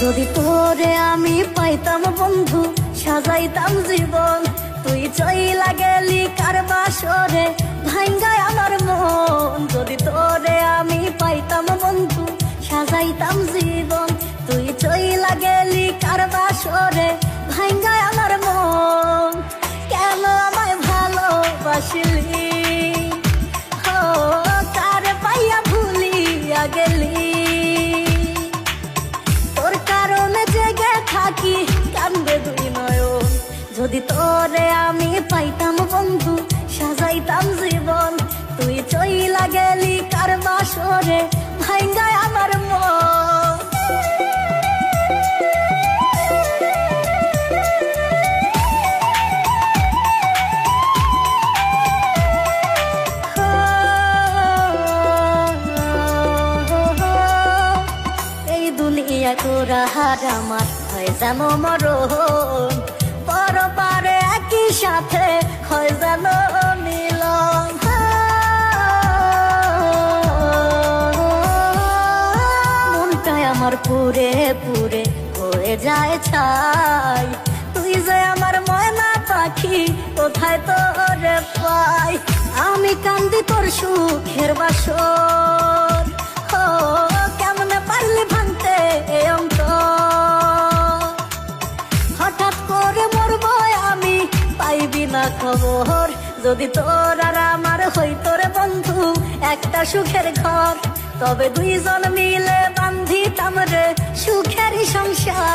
যদি তোরে আমি পাইতাম বন্ধু সাজাইতাম জীবন, তুই চইলা গেলি কার বাসরে ভাঙ্গায় আমার মন। যদি তোরে আমি পাইতাম বন্ধু সাজাইতাম জীবন, তুই চইলা গেলি কার বাসরে ভাঙ্গায় আমার মন। কেন আমায় ভালোবাসলি, ও কার পাইয়া ভুলিয়া গেলি, তোর কারণে জেগে থাকি কান্দে দুই নয়ন। যদি তোরে আমি পাইতাম বন্ধু সাজাইতাম জীবন, তুই চইলা গেলি কার বাসরে ভাঙ্গায় আমার মন। এই দুনিয়া তোরা হার আমার হয় যেন মরণ, পর পারে একই সাথে হয় যেন মিলন। মনটাই আমার পুরে পুরে হয়ে যায় ছাই, তুই যে আমার ময়না পাখি কোথায় তোরে পাই। আমি কান্দি তোর সুখের বাসর, ও কেমনে পারলি ভাঙতে এ অন্তর। হঠাৎ করে মরবো আমি পাইবি না খবর, যদি তোর আর আমার হইতো রে বন্ধু একটা সুখের ঘর, তবে দুইজন মিলে বান্ধিতাম রে সুখেরই সংসার।